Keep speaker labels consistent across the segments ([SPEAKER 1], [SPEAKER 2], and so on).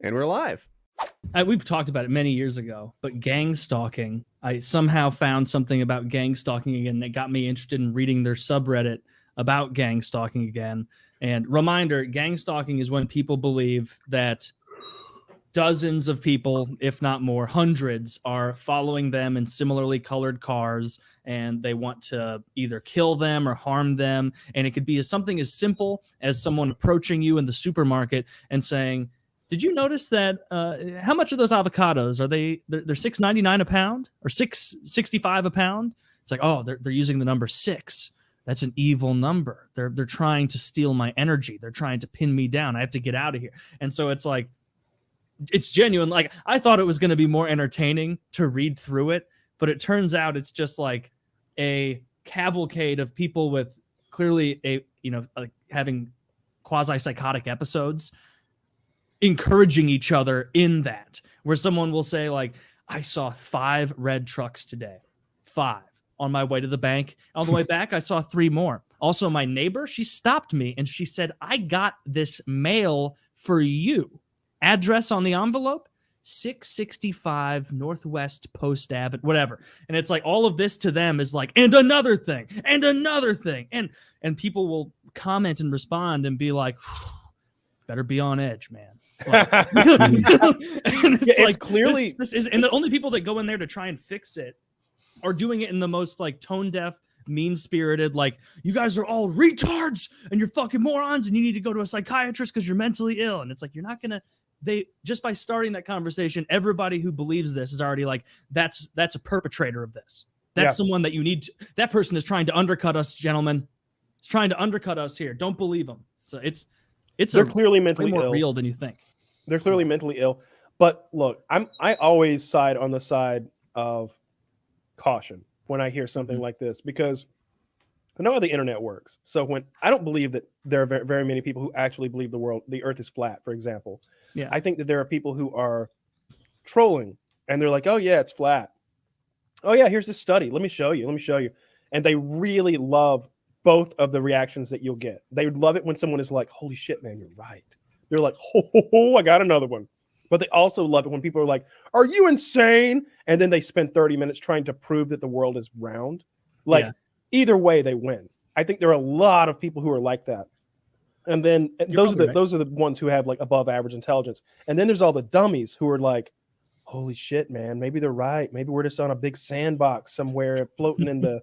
[SPEAKER 1] And we're live.
[SPEAKER 2] We've talked about it many years ago, but gang stalking, I somehow found something about gang stalking again that got me interested in reading their subreddit about gang stalking again. And reminder, gang stalking is when people believe that dozens of people, if not more, hundreds, are following them in similarly colored cars, and they want to either kill them or harm them. And it could be something as simple as someone approaching you in the supermarket and saying, "Did you notice that? How much are those avocados? Are they're $6.99 a pound or $6.65 a pound?" It's like, oh, they're using the number 6. That's an evil number. They're trying to steal my energy. They're trying to pin me down. I have to get out of here. And so it's like, it's genuine. Like, I thought it was going to be more entertaining to read through it, but it turns out it's just like a cavalcade of people with clearly like having quasi psychotic episodes, encouraging each other in that, where someone will say like, "I saw 5 red trucks today, 5 on my way to the bank. On the way back, I saw 3 more. Also, my neighbor, she stopped me and she said, 'I got this mail for you.' Address on the envelope, 665 Northwest Post Avenue," whatever. And it's like all of this to them is like, and another thing, and another thing. And people will comment and respond and be like, "Better be on edge, man." Like, and it's like,
[SPEAKER 1] clearly
[SPEAKER 2] this is, and the only people that go in there to try and fix it are doing it in the most like tone deaf, mean-spirited, like, "You guys are all retards and you're fucking morons and you need to go to a psychiatrist because you're mentally ill." And it's like, you're not gonna, they just by starting that conversation, everybody who believes this is already like, that's a perpetrator of this. That's someone that you need to, that person is trying to undercut us, gentlemen. It's trying to undercut us here. Don't believe them. So they're
[SPEAKER 3] clearly mentally
[SPEAKER 2] more
[SPEAKER 3] ill.
[SPEAKER 2] real than you think.
[SPEAKER 3] They're clearly mentally ill. But look, I always side on the side of caution when I hear something like this, because I know how the internet works. So when I don't believe that there are very, very many people who actually believe the earth is flat, for example.
[SPEAKER 2] Yeah.
[SPEAKER 3] I think that there are people who are trolling and they're like, "Oh yeah, it's flat. Oh yeah, here's this study. Let me show you. And they really love both of the reactions that you'll get. They would love it when someone is like, "Holy shit, man, you're right." They're like, "Oh, I got another one." But they also love it when people are like, "Are you insane?" And then they spend 30 minutes trying to prove that the world is round. Like, either way, they win. I think there are a lot of people who are like that. And then those are the ones who have like above average intelligence. And then there's all the dummies who are like, "Holy shit, man, maybe they're right. Maybe we're just on a big sandbox somewhere floating in the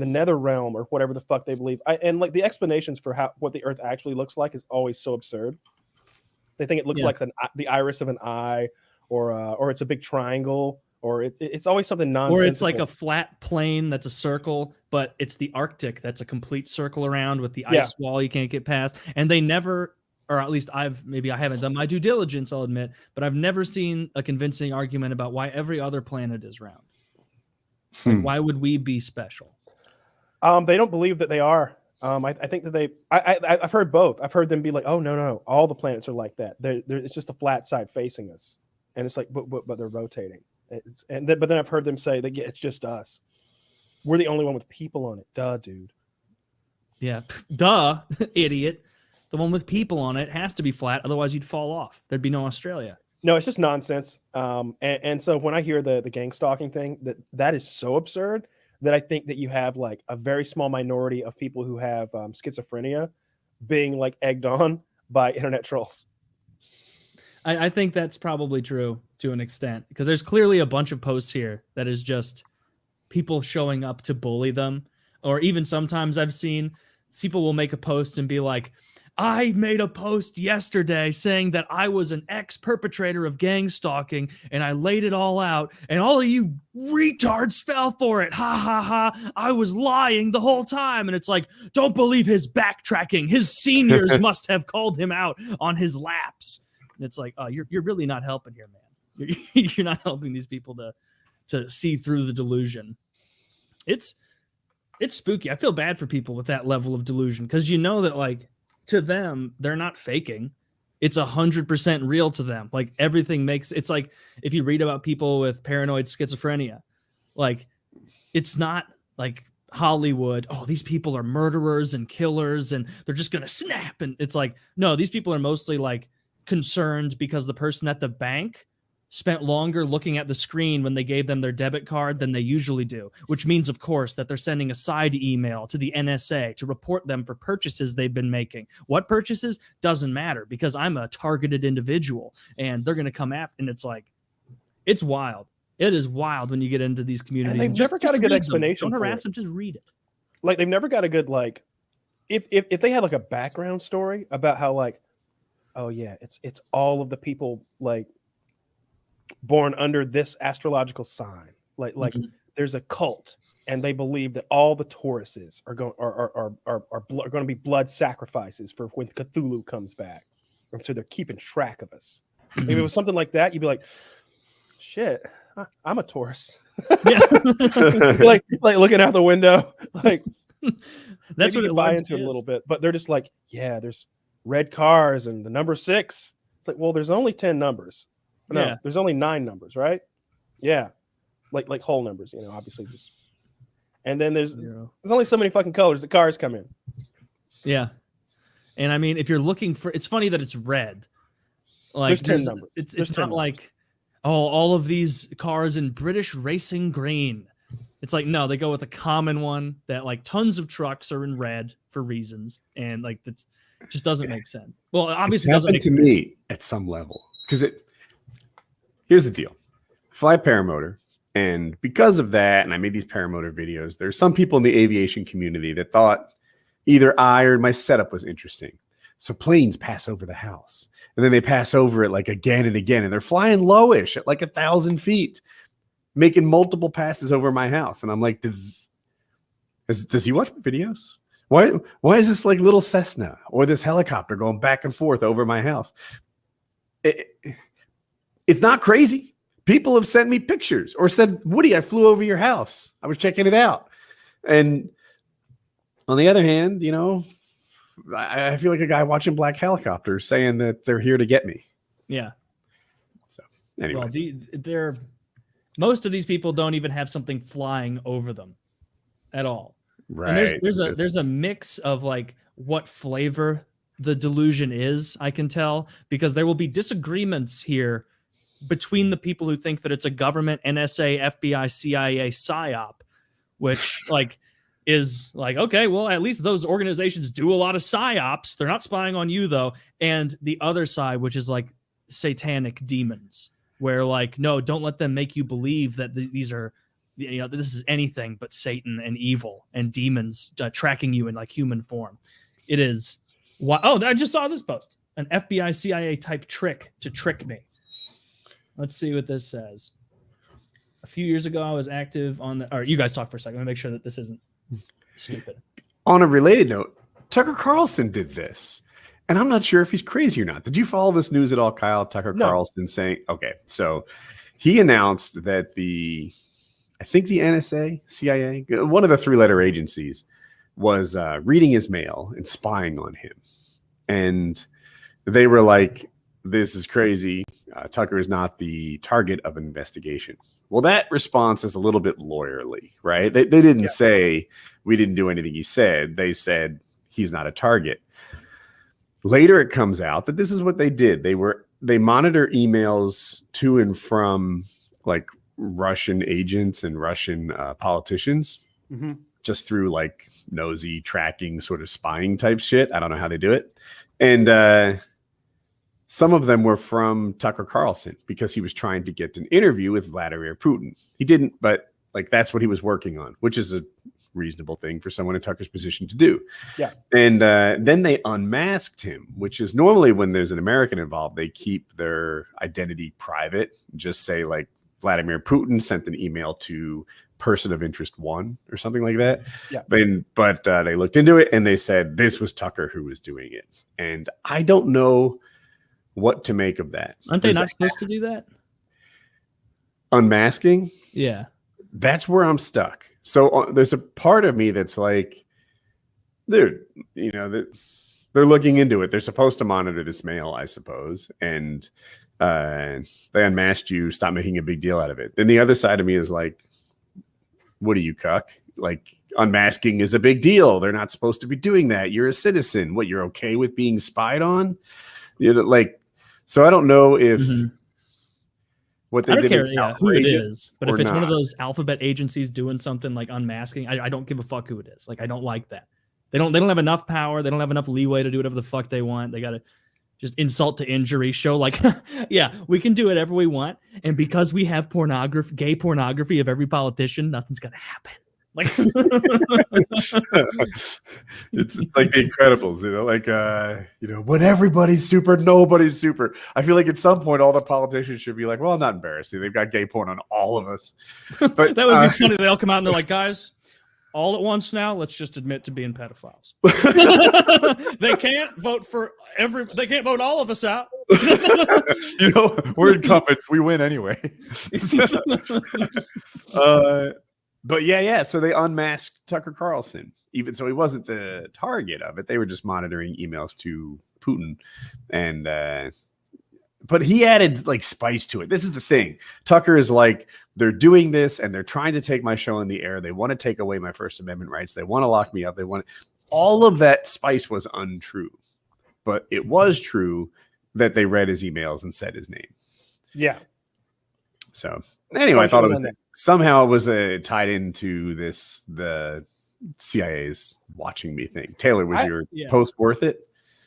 [SPEAKER 3] nether realm," or whatever the fuck they believe. And like the explanations for what the earth actually looks like is always so absurd. They think it looks like the iris of an eye, or it's a big triangle, or it's always something nonsensical.
[SPEAKER 2] Or it's like a flat plane that's a circle, but it's the Arctic that's a complete circle around with the ice wall you can't get past. And they never, or at least I haven't done my due diligence, I'll admit, but I've never seen a convincing argument about why every other planet is round. Like, why would we be special?
[SPEAKER 3] They don't believe that they are. I think that I've heard both. I've heard them be like, "Oh no, all the planets are like that. It's just a flat side facing us," and it's like, but they're rotating. But then I've heard them say that it's just us. We're the only one with people on it. Duh, dude.
[SPEAKER 2] Yeah, duh, idiot. The one with people on it has to be flat, otherwise you'd fall off. There'd be no Australia.
[SPEAKER 3] No, it's just nonsense. And so when I hear the gang stalking thing, that is so absurd that I think that you have like a very small minority of people who have schizophrenia being like egged on by internet trolls.
[SPEAKER 2] I think that's probably true to an extent, because there's clearly a bunch of posts here that is just people showing up to bully them. Or even sometimes I've seen people will make a post and be like, "I made a post yesterday saying that I was an ex-perpetrator of gang stalking and I laid it all out and all of you retards fell for it. Ha ha ha. I was lying the whole time." And it's like, don't believe his backtracking. His seniors must have called him out on his lapse. And it's like, oh, you're really not helping here, man. You're not helping these people to see through the delusion. It's spooky. I feel bad for people with that level of delusion, because you know that, like, to them, they're not faking. It's 100% real to them. Like, everything makes, it's like if you read about people with paranoid schizophrenia, like, it's not like Hollywood, "Oh, these people are murderers and killers and they're just going to snap." And it's like, no, these people are mostly like concerned because the person at the bank spent longer looking at the screen when they gave them their debit card than they usually do, which means, of course, that they're sending a side email to the NSA to report them for purchases they've been making. What purchases? Doesn't matter, because I'm a targeted individual, and they're going to come after, and it's like, it's wild. It is wild when you get into these communities.
[SPEAKER 3] And they've never got a good explanation.
[SPEAKER 2] Don't harass them, just read it.
[SPEAKER 3] Like, they've never got a good, like, if they had like a background story about how, like, oh yeah, it's all of the people like born under this astrological sign. Like there's a cult and they believe that all the Tauruses are going to be blood sacrifices for when Cthulhu comes back. And so they're keeping track of us. If it was something like that, you'd be like, shit, I'm a Taurus.
[SPEAKER 2] Yeah.
[SPEAKER 3] like looking out the window, like
[SPEAKER 2] that's what it
[SPEAKER 3] buy into a little bit. But they're just like, yeah, there's red cars and the number 6. It's like, well, there's only 10 numbers. No,
[SPEAKER 2] yeah.
[SPEAKER 3] There's only 9 numbers, right? Yeah, like whole numbers, obviously just. And then there's only so many fucking colors the cars come in.
[SPEAKER 2] Yeah, and I mean, if you're looking for, it's funny that it's red. Like
[SPEAKER 3] there's 10 numbers.
[SPEAKER 2] It's not like, oh, all of these cars in British racing green. It's like, no, they go with a common one that like tons of trucks are in red for reasons, and like that's just doesn't make sense. Well, obviously, it doesn't make sense
[SPEAKER 1] to me at some level, because here's the deal: I fly a paramotor, and because of that, and I made these paramotor videos. There's some people in the aviation community that thought either I or my setup was interesting. So planes pass over the house, and then they pass over it like again and again, and they're flying lowish at like 1,000 feet, making multiple passes over my house. And I'm like, does he watch my videos? Why is this like little Cessna or this helicopter going back and forth over my house? It's not crazy. People have sent me pictures or said, Woody, I flew over your house. I was checking it out. And on the other hand, I feel like a guy watching black helicopters saying that they're here to get me.
[SPEAKER 2] Yeah.
[SPEAKER 1] So anyway,
[SPEAKER 2] well, most of these people don't even have something flying over them at all.
[SPEAKER 1] Right.
[SPEAKER 2] And there's a mix of like what flavor the delusion is, I can tell, because there will be disagreements here between the people who think that it's a government, NSA, FBI, CIA psyop, which like is like, okay, well, at least those organizations do a lot of psyops. They're not spying on you though. And the other side, which is like satanic demons, where like, no, don't let them make you believe that these are, this is anything but Satan and evil and demons tracking you in like human form. It is. Oh, I just saw this post. An FBI CIA type trick to trick me. Let's see what this says. A few years ago, I was active on the. Or you guys talk for a second. Let me make sure that this isn't stupid.
[SPEAKER 1] On a related note, Tucker Carlson did this, and I'm not sure if he's crazy or not. Did you follow this news at all, Kyle? Tucker Carlson saying, okay, so he announced that I think the NSA, CIA, one of the 3-letter agencies, was reading his mail and spying on him. And they were like, this is crazy. Tucker is not the target of an investigation. Well, that response is a little bit lawyerly, right? They didn't say we didn't do anything he said. They said he's not a target. Later, it comes out that this is what they did. They monitor emails to and from like Russian agents and Russian politicians just through like nosy tracking sort of spying type shit. I don't know how they do it. And some of them were from Tucker Carlson because he was trying to get an interview with Vladimir Putin. He didn't, but like that's what he was working on, which is a reasonable thing for someone in Tucker's position to do.
[SPEAKER 3] Yeah.
[SPEAKER 1] And then they unmasked him, which is normally when there's an American involved, they keep their identity private. Just say like Vladimir Putin sent an email to person of interest 1 or something like that.
[SPEAKER 3] Yeah.
[SPEAKER 1] But they looked into it and they said this was Tucker who was doing it. And I don't know what to make of that.
[SPEAKER 2] Aren't they not supposed to do that?
[SPEAKER 1] Unmasking?
[SPEAKER 2] Yeah.
[SPEAKER 1] That's where I'm stuck. So there's a part of me that's like, dude, they're looking into it. They're supposed to monitor this mail, I suppose. And they unmasked you. Stop making a big deal out of it. Then the other side of me is like, what are you, cuck? Like, unmasking is a big deal. They're not supposed to be doing that. You're a citizen. What, you're okay with being spied on? So I don't know if
[SPEAKER 2] Mhm.
[SPEAKER 1] what they
[SPEAKER 2] I don't
[SPEAKER 1] did is
[SPEAKER 2] care who it
[SPEAKER 1] outrageous
[SPEAKER 2] is, but if
[SPEAKER 1] or
[SPEAKER 2] it's one of
[SPEAKER 1] not.
[SPEAKER 2] those alphabet agencies doing something like unmasking, I don't give a fuck who it is. Like I don't like that. They don't have enough power. They don't have enough leeway to do whatever the fuck they want. They got to just insult to injury, show like, yeah, we can do whatever we want. And because we have gay pornography of every politician, nothing's going to happen. Like,
[SPEAKER 1] it's like the Incredibles, like when everybody's super, nobody's super. I feel like at some point all the politicians should be like, well, I'm not embarrassed. They've got gay porn on all of us. But
[SPEAKER 2] that would be funny. They all come out and they're like, guys, all at once now, let's just admit to being pedophiles. They can't vote they can't vote all of us out.
[SPEAKER 1] We're incumbents. We win anyway. But yeah. So they unmasked Tucker Carlson, even so he wasn't the target of it. They were just monitoring emails to Putin, and but he added like spice to it. This is the thing. Tucker is like, they're doing this and they're trying to take my show in the air. They want to take away my First Amendment rights. They want to lock me up. They want all of that spice was untrue, but it was true that they read his emails and said his name.
[SPEAKER 3] Yeah.
[SPEAKER 1] So anyway, I thought it was somehow it was tied into the CIA's watching me thing. Taylor, was your post worth it?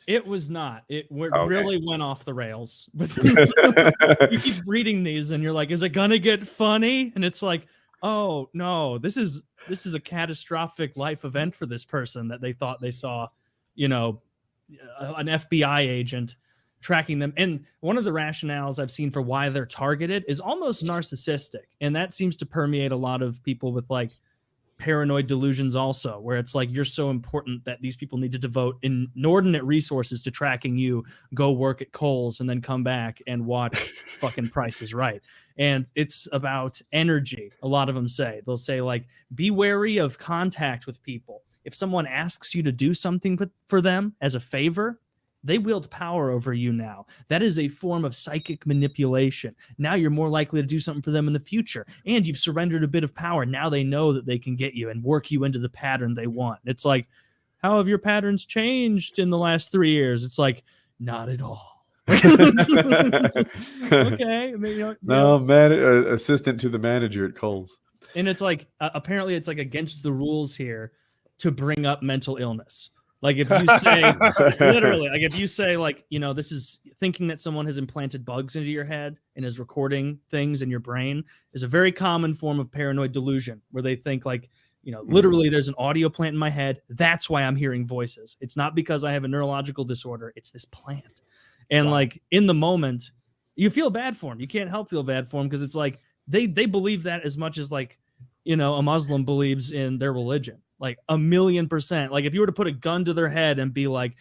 [SPEAKER 2] It was not. It really went off the rails. You keep reading these and you're like, is it gonna get funny? And it's like, oh no, this is a catastrophic life event for this person that they thought they saw, an FBI agent tracking them. And one of the rationales I've seen for why they're targeted is almost narcissistic. And that seems to permeate a lot of people with like paranoid delusions also, where it's like you're so important that these people need to devote inordinate resources to tracking you, go work at Kohl's and then come back and watch fucking Price is Right. And it's about energy. A lot of them they'll say like, be wary of contact with people. If someone asks you to do something for them as a favor, they wield power over you now. That is a form of psychic manipulation. Now you're more likely to do something for them in the future. And you've surrendered a bit of power. Now they know that they can get you and work you into the pattern they want. It's like, how have your patterns changed in the last 3 years? It's like, not at all. Okay.
[SPEAKER 1] Assistant to the manager at Kohl's.
[SPEAKER 2] And it's like, apparently it's like against the rules here to bring up mental illness. Like if you say literally, like if you say like, this is thinking that someone has implanted bugs into your head and is recording things in your brain is a very common form of paranoid delusion where they think like, literally there's an audio plant in my head. That's why I'm hearing voices. It's not because I have a neurological disorder. It's this plant. And like in the moment, you feel bad for them. You can't help feel bad for them because it's like they believe that as much as like, a Muslim believes in their religion. Like 1,000,000%. Like if you were to put a gun to their head and be like,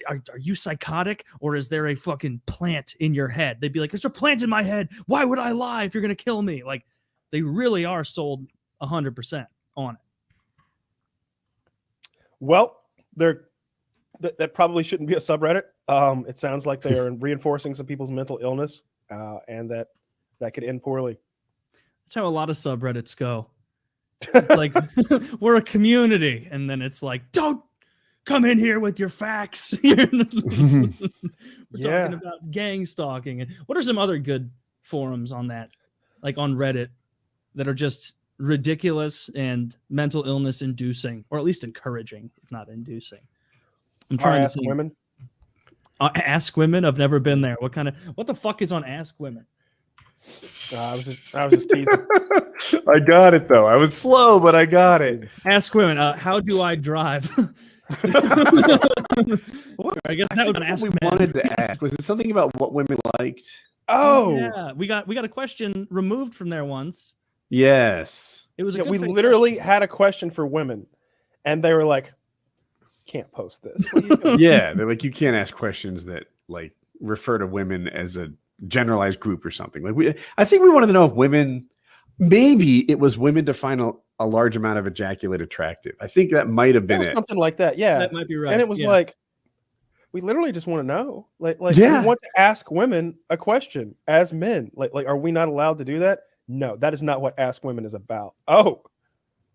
[SPEAKER 2] are you psychotic or is there a fucking plant in your head? They'd be like, there's a plant in my head. Why would I lie if you're going to kill me? Like they really are sold 100% on it.
[SPEAKER 3] Well, that probably shouldn't be a subreddit. It sounds like they are reinforcing some people's mental illness and that could end poorly.
[SPEAKER 2] That's how a lot of subreddits go. It's like we're a community, and then it's like, don't come in here with your facts. We're talking about gang stalking. And what are some other good forums on that, like on Reddit, that are just ridiculous and mental illness inducing, or at least encouraging, if not inducing? I'm trying to think.
[SPEAKER 3] Women.
[SPEAKER 2] Ask Women. I've never been there. What the fuck is on Ask Women?
[SPEAKER 3] I was just teasing.
[SPEAKER 1] I got it though. I was slow, but I got it.
[SPEAKER 2] Ask Women. How do I drive? I guess that would be Ask Men.
[SPEAKER 1] Wanted to ask. Was it something about what women liked?
[SPEAKER 3] Oh
[SPEAKER 2] yeah, we got a question removed from there once.
[SPEAKER 1] Yes,
[SPEAKER 2] it was.
[SPEAKER 3] We literally had a question for women, and they were like, "Can't post this."
[SPEAKER 1] Yeah, they're like, you can't ask questions that like refer to women as a generalized group or something. Like I think we wanted to know if women, maybe it was women to find a large amount of ejaculate attractive. I think that might have been it.
[SPEAKER 3] Something like that. Yeah,
[SPEAKER 2] that might be right.
[SPEAKER 3] And it was like, we literally just want to know, we want to ask women a question as men. Like, are we not allowed to do that? No, that is not what Ask Women is about. Oh,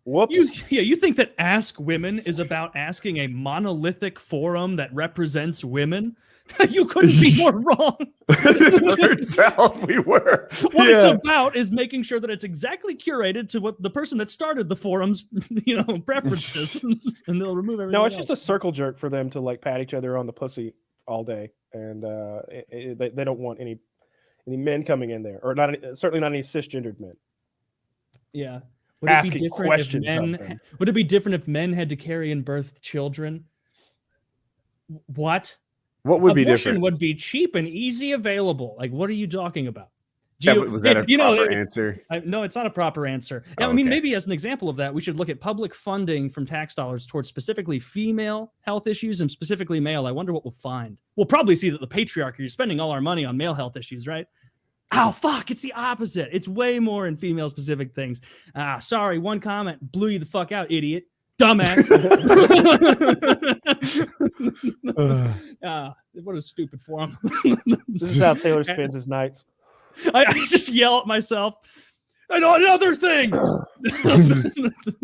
[SPEAKER 3] whoops.
[SPEAKER 2] You think that Ask Women is about asking a monolithic forum that represents women You couldn't be more wrong.
[SPEAKER 1] Turns out we were.
[SPEAKER 2] What it's about is making sure that it's exactly curated to what the person that started the forum's, preferences, and they'll remove everything.
[SPEAKER 3] No, it's just a circle jerk for them to like pat each other on the pussy all day, and they don't want any men coming in there, or certainly not any cisgendered men.
[SPEAKER 2] Yeah.
[SPEAKER 3] Asking questions.
[SPEAKER 2] Would it be different if men had to carry and birth children? What?
[SPEAKER 1] What would be
[SPEAKER 2] Abortion
[SPEAKER 1] different?
[SPEAKER 2] would be cheap and easy available. Like, what are you talking about?
[SPEAKER 1] Was that a proper answer?
[SPEAKER 2] No, it's not a proper answer.
[SPEAKER 1] Oh,
[SPEAKER 2] I mean, maybe as an example of that, we should look at public funding from tax dollars towards specifically female health issues and specifically male. I wonder what we'll find. We'll probably see that the patriarchy is spending all our money on male health issues, right? Oh, fuck, it's the opposite. It's way more in female-specific things. Sorry, one comment blew you the fuck out, idiot. Dumbass. What a stupid forum.
[SPEAKER 3] This is how Taylor spends his nights.
[SPEAKER 2] I just yell at myself. And another thing.